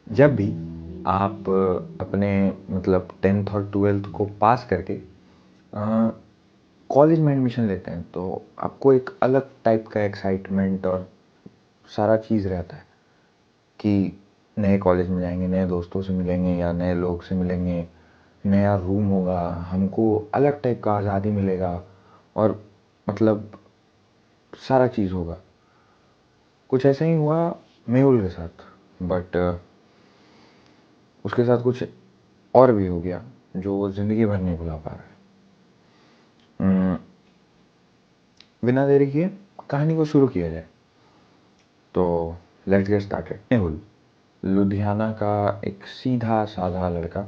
जब भी आप अपने मतलब 10th और 12th को पास करके कॉलेज में एडमिशन लेते हैं तो आपको एक अलग टाइप का एक्साइटमेंट और सारा चीज़ रहता है कि नए कॉलेज में जाएंगे, नए दोस्तों से मिलेंगे या नए लोग से मिलेंगे, नया रूम होगा, हमको अलग टाइप का आज़ादी मिलेगा और मतलब सारा चीज़ होगा। कुछ ऐसा ही हुआ मेहुल के साथ, बट उसके साथ कुछ और भी हो गया जो वो ज़िंदगी भर नहीं भुला पा रहा है। बिना देरी किए कहानी को शुरू किया जाए तो let's get started. Mehul Ludhiana का एक सीधा साधा लड़का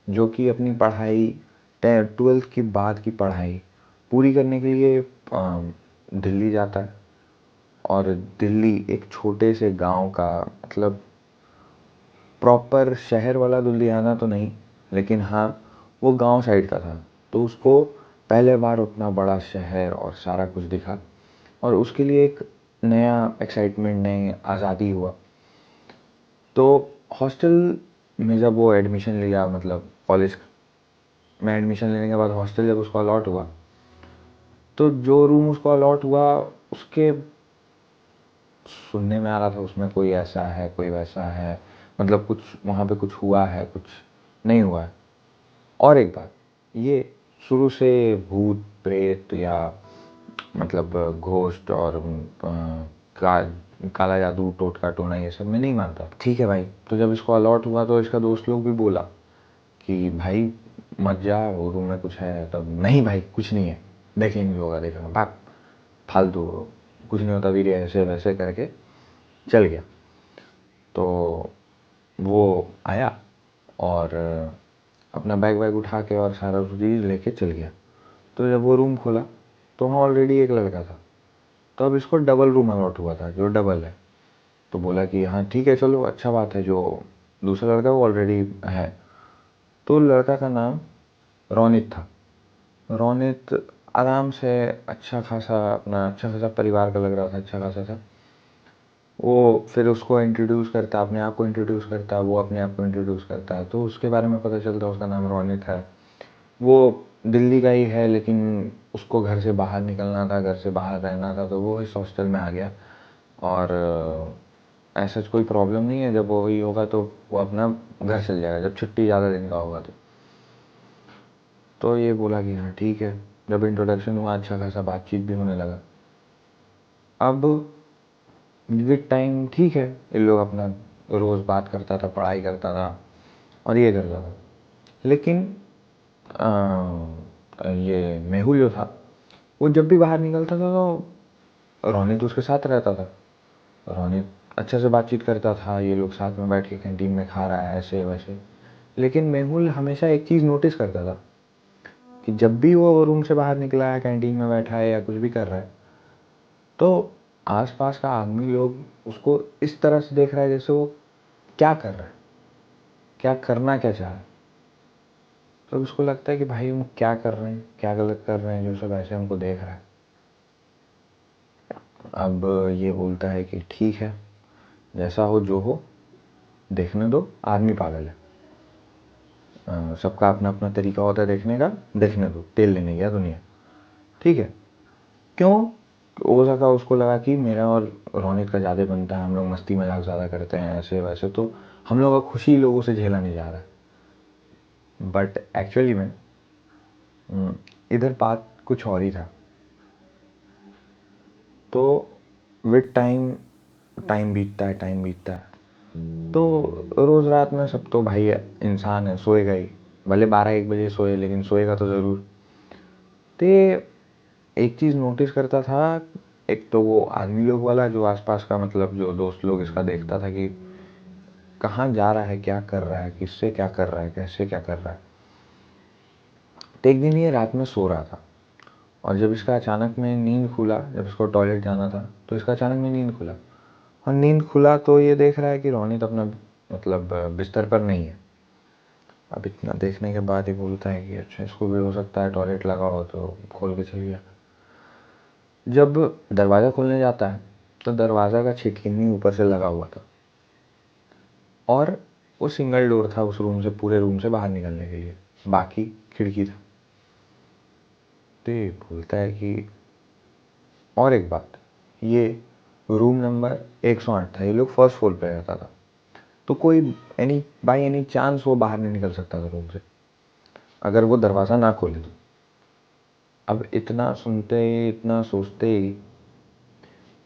जो कि अपनी पढ़ाई 12th के बाद की पढ़ाई पूरी करने के लिए दिल्ली जाता है। और दिल्ली एक छोटे से गांव का मतलब प्रॉपर शहर वाला लुधियाना तो नहीं, लेकिन हाँ वो गांव साइड का था। तो उसको पहले बार उतना बड़ा शहर और सारा कुछ दिखा और उसके लिए एक नया एक्साइटमेंट, नई आज़ादी हुआ। तो हॉस्टल में जब वो एडमिशन लिया, मतलब कॉलेज में एडमिशन लेने के बाद हॉस्टल जब उसको अलॉट हुआ तो जो रूम उसको अलॉट हुआ उसके सुनने में आ रहा था उसमें कोई ऐसा है कोई वैसा है, मतलब कुछ वहाँ पे कुछ हुआ है कुछ नहीं हुआ है। और एक बात, ये शुरू से भूत प्रेत या मतलब घोस्ट और का, काला जादू टोटका टोना ये सब मैं नहीं मानता। ठीक है भाई, तो जब इसको अलॉट हुआ तो इसका दोस्त लोग भी बोला कि भाई मत जा, वो रूम में कुछ है। तब नहीं भाई कुछ नहीं है, देख लेंगे होगा, देखेंगे भाग, फालतू, कुछ नहीं होता वीरे, ऐसे वैसे करके चल गया। तो वो आया और अपना बैग वैग उठा के और सारा चीज़ लेके चल गया। तो जब वो रूम खोला तो वहाँ ऑलरेडी एक लड़का था। तो अब इसको डबल रूम अलॉट हुआ था जो डबल है। तो बोला कि हाँ ठीक है चलो अच्छा बात है, जो दूसरा लड़का वो ऑलरेडी है। तो लड़का का नाम रोनित था। रोनित आराम से अच्छा खासा अपना अच्छा खासा परिवार का लग रहा था, अच्छा खासा था वो। फिर उसको इंट्रोड्यूस करता, अपने आप को इंट्रोड्यूस करता, वो अपने आप को इंट्रोड्यूस करता है तो उसके बारे में पता चलता उसका नाम रोनित है। वो दिल्ली का ही है लेकिन उसको घर से बाहर निकलना था, घर से बाहर रहना था, तो वो इस हॉस्टल में आ गया। और ऐसा कोई प्रॉब्लम नहीं है, जब वो वही होगा तो वो अपना घर चल जाएगा जब छुट्टी ज़्यादा दिन का होगा। तो ये बोला कि हाँ ठीक है। जब इंट्रोडक्शन हुआ अच्छा खासा बातचीत भी होने लगा। अब विद टाइम ठीक है, ये लोग अपना रोज़ बात करता था, पढ़ाई करता था और ये करता था। लेकिन ये मेहुल जो था वो जब भी बाहर निकलता था तो रोनित उसके साथ रहता था। रोनित अच्छे से बातचीत करता था, ये लोग साथ में बैठ के कैंटीन में खा रहा है ऐसे वैसे। लेकिन मेहुल हमेशा एक चीज़ नोटिस करता था कि जब भी वो रूम से बाहर निकला है, कैंटीन में बैठा है या कुछ भी कर रहा है, तो आसपास का आदमी लोग उसको इस तरह से देख रहा है जैसे वो क्या कर रहा है, क्या करना क्या चाह रहा है। तो उसको लगता है कि भाई हम क्या कर रहे हैं, क्या गलत कर रहे हैं जो सब ऐसे हमको देख रहा है। अब ये बोलता है कि ठीक है, जैसा हो जो हो, देखने दो, आदमी पागल है। सबका अपना अपना तरीका होता है देखने का, देखने दो, तेल लेने गया दुनिया। ठीक है, क्यों? हो सका उसको लगा कि मेरा और रोनित का ज़्यादा बनता है, हम लोग मस्ती मजाक ज़्यादा करते हैं ऐसे वैसे, तो हम लोग का खुशी लोगों से झेला नहीं जा रहा है। बट एक्चुअली में इधर बात कुछ और ही था। तो विद टाइम, टाइम बीतता है, टाइम बीतता है। तो रोज़ रात में सब तो भाई इंसान है, सोएगा ही, भले 12-1 बजे सोए लेकिन सोएगा तो ज़रूर। तो एक चीज़ नोटिस करता था, एक तो वो आदमी लोग वाला जो आसपास का मतलब जो दोस्त लोग इसका देखता था कि कहाँ जा रहा है, क्या कर रहा है, किससे क्या कर रहा है, कैसे क्या कर रहा है। तो एक दिन ये रात में सो रहा था और जब इसका अचानक में नींद खुला, जब इसको टॉयलेट जाना था तो इसका अचानक में नींद खुला। और नींद खुला तो ये देख रहा है कि रोनित अपना मतलब बिस्तर पर नहीं है। अब इतना देखने के बाद ही बोलता है कि अच्छा इसको भी हो सकता है टॉयलेट लगा हो, तो खोल के चल गया। जब दरवाज़ा खोलने जाता है तो दरवाज़ा का छिटकिनी ऊपर से लगा हुआ था। और वो सिंगल डोर था उस रूम से, पूरे रूम से बाहर निकलने के लिए, बाकी खिड़की था। तो ये बोलता है कि और एक बात, ये रूम नंबर 108 था, ये लोग फर्स्ट फ्लोर पे रहता था, तो कोई बाई एनी चांस वो बाहर नहीं निकल सकता था रूम से अगर वो दरवाज़ा ना खोले तो। अब इतना सुनते ही, इतना सोचते ही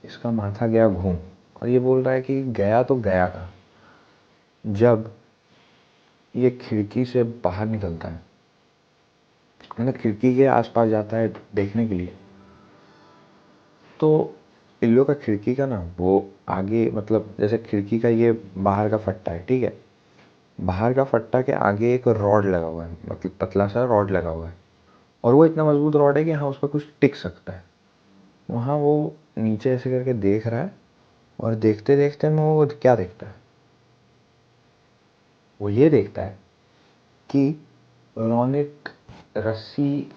इसका माथा गया घूम, और ये बोल रहा है कि गया तो गया कहाँ। जब ये खिड़की से बाहर निकलता है, मतलब खिड़की के आसपास जाता है देखने के लिए, तो इन लोग का खिड़की का ना वो आगे, मतलब जैसे खिड़की का ये बाहर का फट्टा है, ठीक है, बाहर का फट्टा के आगे एक रॉड लगा हुआ है, मतलब पतला सा रॉड लगा हुआ है, और वो इतना मजबूत रॉड है कि हाँ उस पर कुछ टिक सकता है। वहाँ वो नीचे ऐसे करके देख रहा है, और देखते देखते में वो क्या देखता है, वो ये देखता है कि रोनित रस्सी,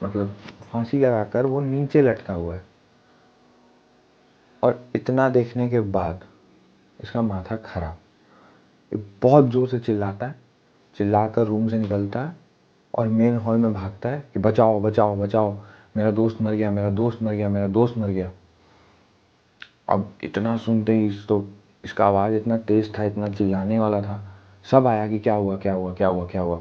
मतलब फांसी लगाकर वो नीचे लटका हुआ है। और इतना देखने के बाद इसका माथा खराब, ये बहुत जोर से चिल्लाता है, चिल्लाकर रूम से निकलता है और मेन हॉल में भागता है कि बचाओ बचाओ बचाओ, मेरा दोस्त मर गया, मेरा दोस्त मर गया, मेरा दोस्त मर गया। अब इतना सुनते ही तो इसका आवाज़ इतना तेज था, इतना चिल्लाने वाला था, सब आया कि क्या हुआ क्या हुआ क्या हुआ क्या हुआ।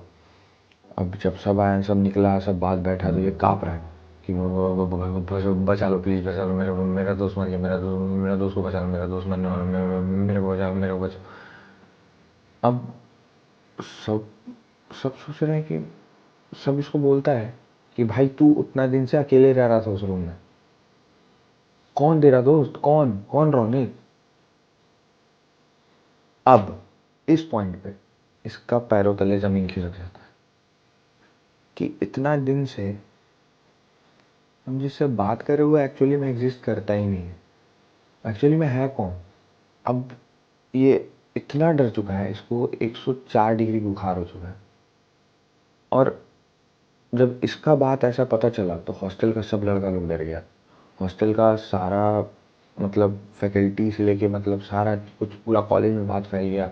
अब जब सब आया, सब निकला, सब बात बैठा, तो ये काँप रहा है कि बचा लो प्लीज़, बचा लो, मेरा दोस्त मर गया, मेरा दोस्त को बचा लो, मेरा दोस्त मरने वाला, मेरे को बचाओ, मेरे को बचाओ। अब सब सब सोच रहे हैं कि सब इसको बोलता है कि भाई तू उतना दिन से अकेले रह रहा था उस रूम में, कौन तेरा दोस्त, कौन कौन रोनित। अब इस पॉइंट पे इसका पैरों तले जमीन खिसक जाता है कि इतना दिन से हम जिससे बात कर रहे, वो एक्चुअली में एग्जिस्ट करता ही नहीं है, एक्चुअली में है कौन। अब ये इतना डर चुका है, इसको 104 डिग्री बुखार हो चुका है। और जब इसका बात ऐसा पता चला तो हॉस्टल का सब लड़का लोग डर गया, हॉस्टल का सारा, मतलब फैकल्टी से लेके, मतलब सारा कुछ पूरा कॉलेज में बात फैल गया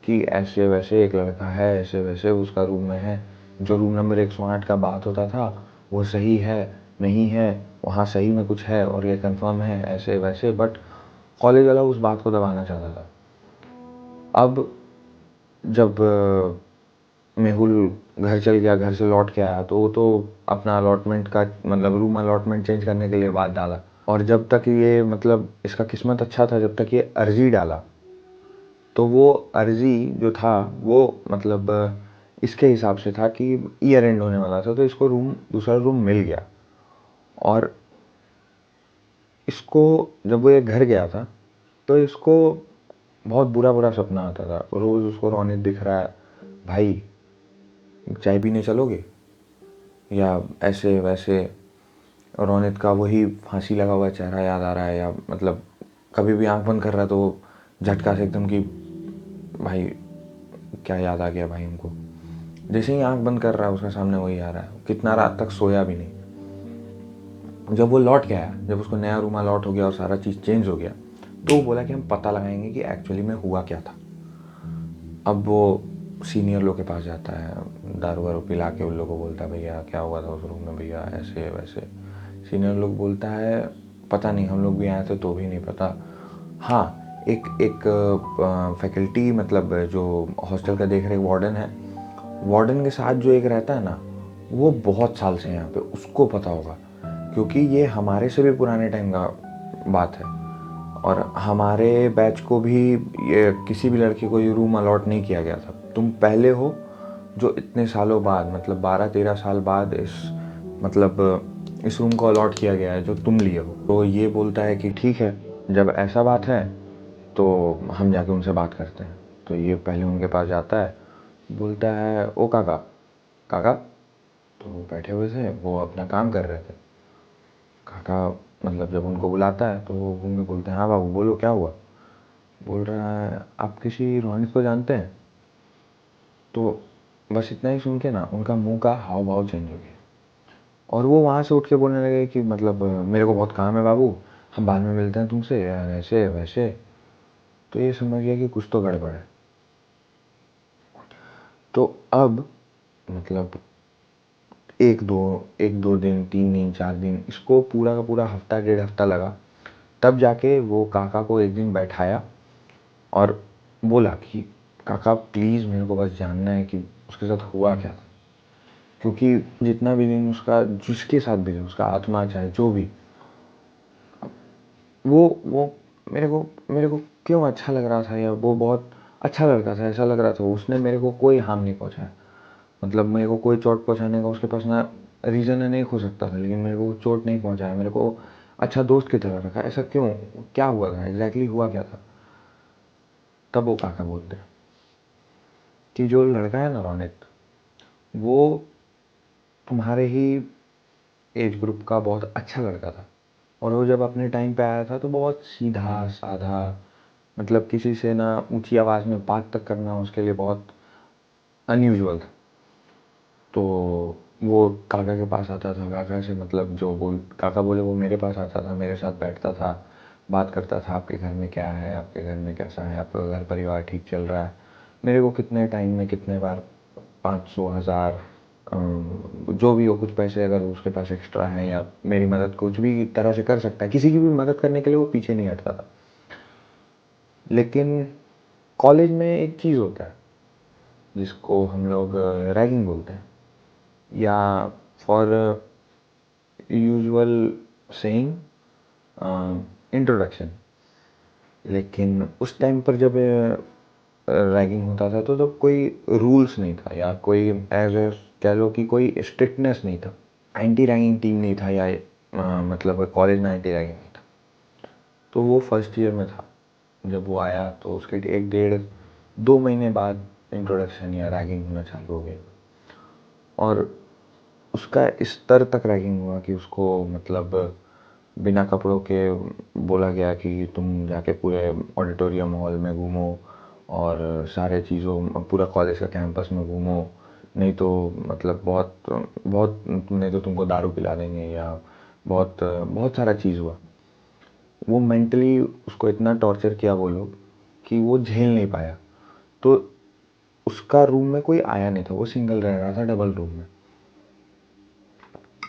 कि ऐसे वैसे एक लड़का है, ऐसे वैसे उसका रूम में है, जो रूम नंबर 108 का बात होता था वो सही है नहीं है, वहाँ सही में कुछ है और ये कंफर्म है, ऐसे वैसे। बट कॉलेज वाला उस बात को दबाना चाहता था। अब जब मेहुल घर चल गया, घर से लौट के आया, तो वो तो अपना अलॉटमेंट का, मतलब रूम अलॉटमेंट चेंज करने के लिए बात डाला। और जब तक ये, मतलब इसका किस्मत अच्छा था, जब तक ये अर्जी डाला, तो वो अर्जी जो था वो, मतलब इसके हिसाब से था कि ईयर एंड होने वाला था, तो इसको रूम, दूसरा रूम मिल गया। और इसको जब वो ये घर गया था, तो इसको बहुत बुरा बुरा सपना आता था, रोज़ उसको रोनित दिख रहा है, भाई चाय पीने चलोगे, या ऐसे वैसे। रोनित का वही फांसी लगा हुआ चेहरा याद आ रहा है, या मतलब कभी भी आंख बंद कर रहा है तो वो झटका से एकदम कि भाई क्या याद आ गया भाई हमको। जैसे ही आंख बंद कर रहा है उसके सामने वही आ रहा है, कितना रात तक सोया भी नहीं। जब वो लौट के आया, जब उसको नया रूम अलॉट हो गया और सारा चीज़ चेंज हो गया, तो वो बोला कि हम पता लगाएंगे कि एक्चुअली में हुआ क्या था। अब वो सीनियर लोग के पास जाता है, दारू वारू पिला के उन लोगों को बोलता है भैया क्या हुआ था उस रूम में भैया, ऐसे वैसे। सीनियर लोग बोलता है पता नहीं, हम लोग भी आए थे तो भी नहीं पता। हाँ, एक एक फैकल्टी, मतलब जो हॉस्टल का देख रहे वार्डन है, वार्डन के साथ जो एक रहता है ना, वो बहुत साल से यहाँ पे, उसको पता होगा, क्योंकि ये हमारे से भी पुराने टाइम का बात है। और हमारे बैच को भी ये किसी भी लड़के को ये रूम अलॉट नहीं किया गया था। तुम पहले हो जो इतने सालों बाद, मतलब 12-13 साल बाद मतलब इस रूम को अलॉट किया गया है जो तुम लिए हो। तो ये बोलता है कि ठीक है, जब ऐसा बात है तो हम जाके उनसे बात करते हैं। तो ये पहले उनके पास जाता है, बोलता है ओ काका, काका। तो वो बैठे हुए थे, वो अपना काम कर रहे थे। काका, मतलब जब उनको बुलाता है तो वो उनको बोलते हैं हाँ बाबू बोलो क्या हुआ। बोल रहा है आप किसी रोहित को जानते हैं। तो बस इतना ही सुन के ना उनका मुंह का हाव भाव चेंज हो गया, और वो वहाँ से उठ के बोलने लगे कि मतलब मेरे को बहुत काम है बाबू, हम बाद में मिलते हैं तुमसे, ऐसे वैसे। तो ये समझ गया कि कुछ तो गड़बड़ है। तो अब मतलब एक दो दिन, 3 दिन, 4 दिन, इसको पूरा का पूरा हफ्ता, डेढ़ हफ्ता लगा। तब जाके वो काका को एक दिन बैठाया और बोला कि काका प्लीज़ मेरे को बस जानना है कि उसके साथ हुआ क्या था। क्योंकि जितना भी दिन उसका जिसके साथ भी था, उसका आत्मा चाहे जो भी, वो मेरे को क्यों अच्छा लग रहा था, या वो बहुत अच्छा लड़का था, ऐसा लग रहा था। उसने मेरे को कोई हार्म नहीं पहुंचाया, मतलब मेरे को कोई चोट पहुंचाने का उसके पास ना रीज़न नहीं हो सकता था, लेकिन मेरे को चोट नहीं पहुंचाया, मेरे को अच्छा दोस्त की तरह रखा। ऐसा क्यों, क्या हुआ था एग्जैक्टली, हुआ क्या था। तब वो काका बोलते हैं कि जो लड़का है ना रोनित, वो तुम्हारे ही एज ग्रुप का बहुत अच्छा लड़का था। और वो जब अपने टाइम पे आया था तो बहुत सीधा साधा, मतलब किसी से ना ऊंची आवाज़ में बात तक करना उसके लिए बहुत अनयूजुअल था। तो वो काका के पास आता था, काका से मतलब जो बोल काका बोले वो मेरे पास आता था, मेरे साथ बैठता था, बात करता था, आपके घर में क्या है, आपके घर में कैसा है, आपका घर परिवार ठीक चल रहा है। मेरे को कितने टाइम में कितने बार 500 1000 जो भी हो, कुछ पैसे अगर उसके पास एक्स्ट्रा है या मेरी मदद कुछ भी तरह से कर सकता है, किसी की भी मदद करने के लिए वो पीछे नहीं हटता था। लेकिन कॉलेज में एक चीज़ होता है जिसको हम लोग रैगिंग बोलते हैं, या फॉर यूजुअल सेइंग इंट्रोडक्शन। लेकिन उस टाइम पर जब रैगिंग होता था तो तब कोई रूल्स नहीं था, या कोई एज ए कह लो कि कोई स्ट्रिक्टनेस नहीं था, एंटी रैगिंग टीम नहीं था, या मतलब कॉलेज में एंटी रैगिंग नहीं था। तो वो फर्स्ट ईयर में था जब वो आया, तो उसके एक डेढ़ 2 महीने बाद इंट्रोडक्शन या रैगिंग होना चालू हो गया। और उसका इस स्तर तक रैगिंग हुआ कि उसको मतलब बिना कपड़ों के बोला गया कि तुम जाके पूरे ऑडिटोरियम हॉल में घूमो और सारे चीज़ों पूरा कॉलेज का कैंपस में घूमो, नहीं तो मतलब बहुत बहुत नहीं तो तुमको दारू पिला देंगे, या बहुत बहुत सारा चीज़ हुआ। वो मेंटली उसको इतना टॉर्चर किया वो लोग कि वो झेल नहीं पाया। तो उसका रूम में कोई आया नहीं था, वो सिंगल रह रहा था डबल रूम में।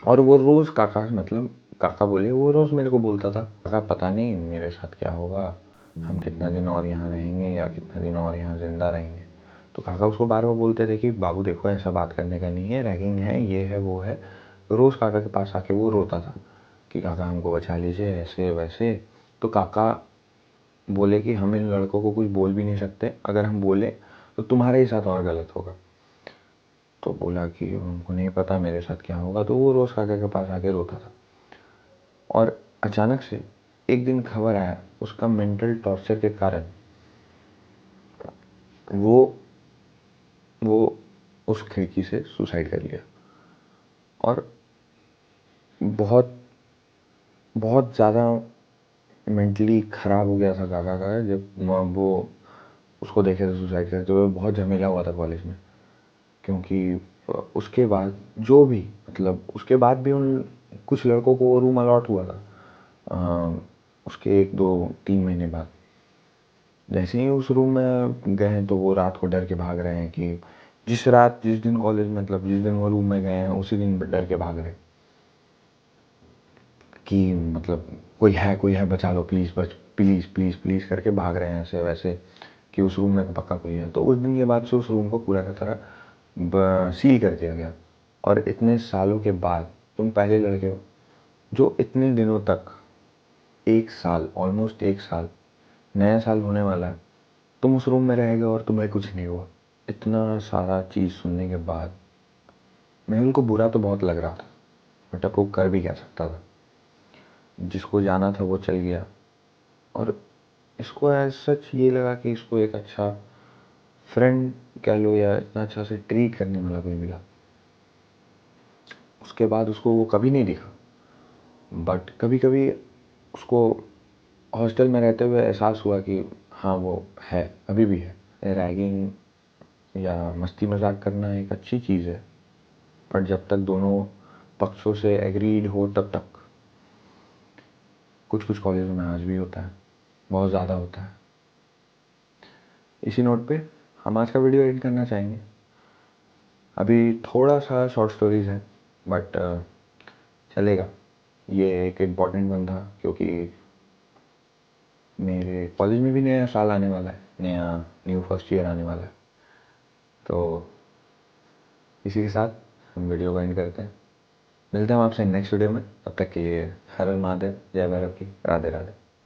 और वो रोज़ काका मतलब काका बोले वो रोज़ मेरे को बोलता था, काका पता नहीं मेरे साथ क्या होगा, हम कितना दिन और यहाँ रहेंगे या कितना दिन और यहाँ ज़िंदा रहेंगे। तो काका उसको बार बार बोलते थे कि बाबू देखो ऐसा बात करने का नहीं है, रैगिंग है, ये है वो है। रोज़ काका के पास आके वो रोता था कि काका हमको बचा लीजिए, ऐसे वैसे। तो काका बोले कि हम इन लड़कों को कुछ बोल भी नहीं सकते, अगर हम बोले तो तुम्हारे ही साथ और गलत होगा। तो बोला कि उनको नहीं पता मेरे साथ क्या होगा। तो वो रोज़ काका के पास आके रोता था। और अचानक से एक दिन खबर आया उसका मेंटल टॉर्चर के कारण वो वो उस खिड़की से सुसाइड कर लिया। और बहुत बहुत ज़्यादा मेंटली ख़राब हो गया था काका का जब वो उसको देखे थे सुसाइड करते हुए। बहुत झमेला हुआ था कॉलेज में, क्योंकि उसके बाद जो भी मतलब उसके बाद भी उन कुछ लड़कों को वो रूम अलॉट हुआ था। उसके 1 2 3 महीने बाद जैसे ही उस रूम में गए तो वो रात को डर के भाग रहे हैं कि जिस दिन कॉलेज मतलब जिस दिन वो रूम में गए हैं उसी दिन डर के भाग रहे कि मतलब कोई है बचा लो प्लीज़, बच प्लीज़ प्लीज़ प्लीज़ करके भाग रहे हैं ऐसे वैसे कि उस रूम में पक्का कोई है। तो उस दिन के बाद से उस रूम को पूरा की तरह सील कर दिया गया। और इतने सालों के बाद तुम पहले लड़के हो जो इतने दिनों तक, 1 साल, ऑलमोस्ट 1 साल, नया साल होने वाला है, तुम उस रूम में रह गए और तुम्हें कुछ नहीं हुआ। इतना सारा चीज़ सुनने के बाद मेहुल को बुरा तो बहुत लग रहा था, बट अब वो कर भी क्या सकता था। जिसको जाना था वो चल गया। और इसको एज सच ये लगा कि इसको एक अच्छा फ्रेंड कह लो या इतना अच्छा से ट्रीट करने वाला कोई मिला। उसके बाद उसको वो कभी नहीं दिखा। बट कभी कभी उसको हॉस्टल में रहते हुए एहसास हुआ कि हाँ वो है, अभी भी है। रैगिंग या मस्ती मजाक करना एक अच्छी चीज़ है, पर जब तक दोनों पक्षों से एग्रीड हो तब तक। कुछ कुछ कॉलेजों में आज भी होता है, बहुत ज़्यादा होता है। इसी नोट पे हम आज का वीडियो एडिट करना चाहेंगे। अभी थोड़ा सा शॉर्ट स्टोरीज है बट चलेगा। ये एक इम्पॉर्टेंट वन था क्योंकि मेरे कॉलेज में भी नया साल आने वाला है, नया न्यू फर्स्ट ईयर आने वाला है। तो इसी के साथ हम वीडियो को एंड करते हैं। मिलते हैं आपसे नेक्स्ट वीडियो में, तब तक के लिए हर हर महादेव, जय भैरव की, राधे राधे।